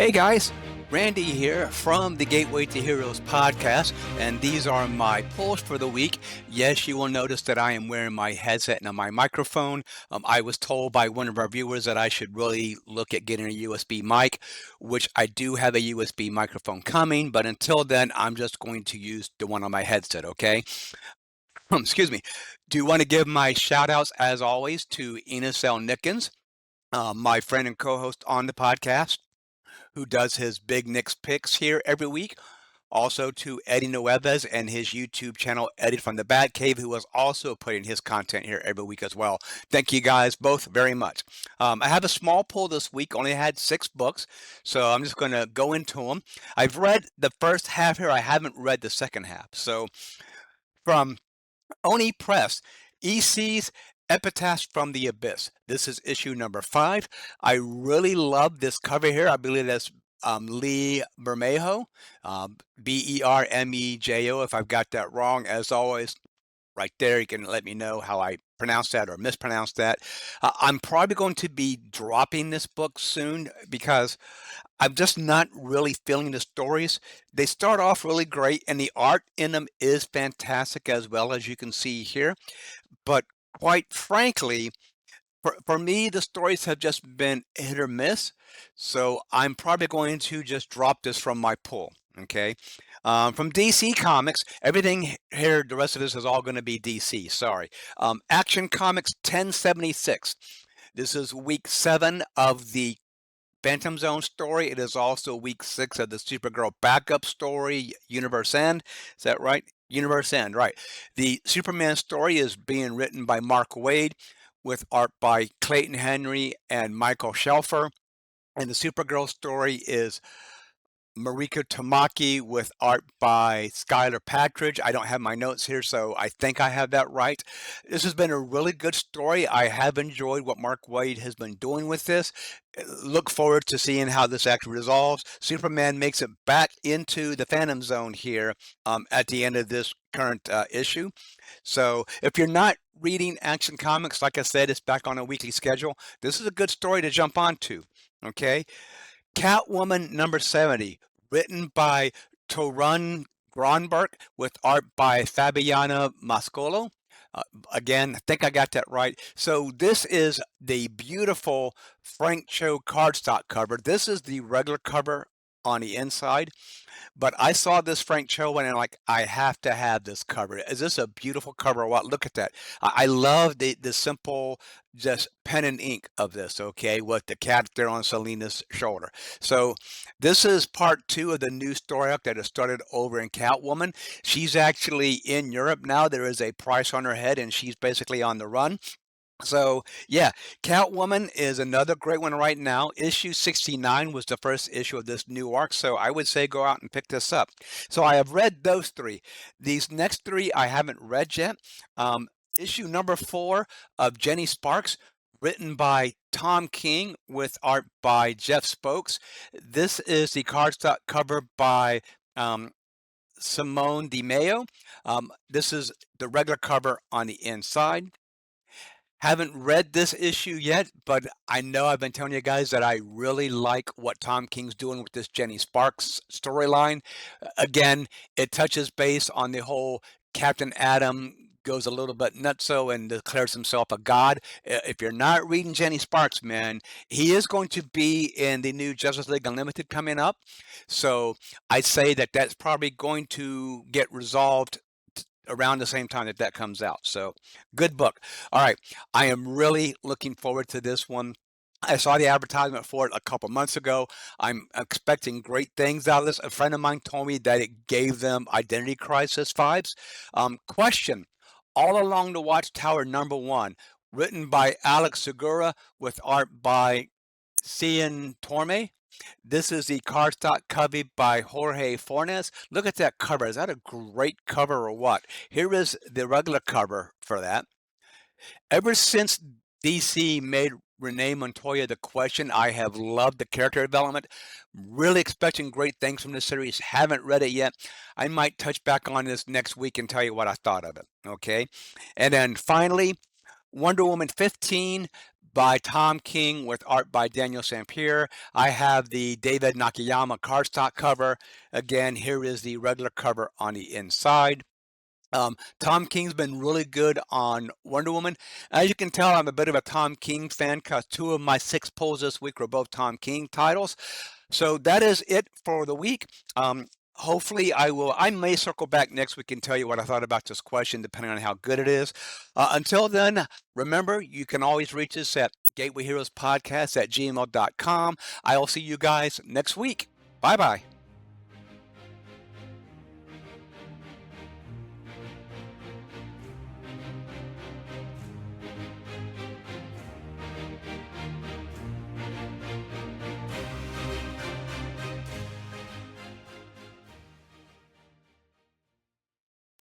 Hey guys, Randy here from the Gateway to Heroes podcast, and these are my polls for the week. Yes, you will notice that I am wearing my headset and my microphone. I was told by one of our viewers that I should really look at getting a USB mic, which I do have a USB microphone coming, but until then, I'm just going to use the one on my headset, okay? Excuse me. Do want to give my shout outs as always to Enos L. Nickens, my friend and co-host on the podcast, who does his Big Nick's picks here every week. Also to Eddie Nieves and his YouTube channel, Eddie From the Batcave, who is also putting his content here every week as well. Thank you guys both very much. I have a small poll this week, only had 6 books, so I'm just going to go into them. I've read the first half here, I haven't read the second half. So from Oni Press, EC's Epitaphs from the Abyss. This is issue number 5. I really love this cover here. I believe that's Lee Bermejo, Bermejo, if I've got that wrong. As always, right there, you can let me know how I pronounce that or mispronounce that. I'm probably going to be dropping this book soon because I'm just not really feeling the stories. They start off really great, and the art in them is fantastic as well, as you can see here. But quite frankly, for me, the stories have just been hit or miss. So I'm probably going to just drop this from my pool. Okay. From DC Comics, everything here, the rest of this is all going to be DC. Sorry. Action Comics 1076. This is week 7 of the Phantom Zone story. It is also week 6 of the Supergirl backup story, Universe End. Is that right? Universe End, right. The Superman story is being written by Mark Waid with art by Clayton Henry and Michael Shelfer. And the Supergirl story is Marika Tamaki with art by Skylar Patridge. I don't have my notes here, so I think I have that right. This has been a really good story. I have enjoyed what Mark Waid has been doing with this. Look forward to seeing how this actually resolves. Superman makes it back into the Phantom Zone here at the end of this current issue. So if you're not reading Action Comics, like I said, it's back on a weekly schedule. This is a good story to jump onto. Okay. Catwoman number 70, written by Torun Gronberg with art by Fabiana Mascolo. Uh, Again, I think I got that right. So this is the beautiful Frank Cho cardstock cover. This is the regular cover on the inside. But I saw this Frank Cho one and like, I have to have this cover. Is this a beautiful cover or what? Look at that. I love the simple just pen and ink of this, okay, with the cat there on Selena's shoulder. So this is part 2 of the new story arc that has started over in Catwoman. She's actually in Europe now. There is a price on her head and she's basically on the run. So yeah, Catwoman is another great one right now. Issue 69 was the first issue of this new arc, so I would say go out and pick this up. So I have read those 3. These next 3 I haven't read yet. Issue number 4 of Jenny Sparks, written by Tom King with art by Jeff Spokes. This is the cardstock cover by Simone Di Maio. This is the regular cover on the inside. Haven't read this issue yet, but I know I've been telling you guys that I really like what Tom King's doing with this Jenny Sparks storyline. Again, it touches base on the whole Captain Atom goes a little bit nutso and declares himself a god. If you're not reading Jenny Sparks, man, he is going to be in the new Justice League Unlimited coming up. So I'd say that that's probably going to get resolved around the same time that that comes out. So good book. All right. I am really looking forward to this one. I saw the advertisement for it a couple months ago. I'm expecting great things out of this. A friend of mine told me that it gave them Identity Crisis vibes. Question. All Along the Watchtower number 1, written by Alex Segura with art by Cian Torme. This is the cardstock cover by Jorge Fornes. Look at that cover. Is that a great cover or what? Here is the regular cover for that. Ever since DC made Renee Montoya the Question, I have loved the character development. Really expecting great things from this series. Haven't read it yet. I might touch back on this next week and tell you what I thought of it. Okay. And then finally, Wonder Woman 15 by Tom King with art by Daniel Sampier. I have the David Nakayama cardstock cover. Again, here is the regular cover on the inside. Tom King's been really good on Wonder Woman. As you can tell, I'm a bit of a Tom King fan because two of my 6 pulls this week were both Tom King titles. So that is it for the week. Hopefully I may circle back next week and tell you what I thought about this question, depending on how good it is. Until then, remember, you can always reach us at gatewayheroespodcast@gmail.com. I'll see you guys next week. Bye-bye.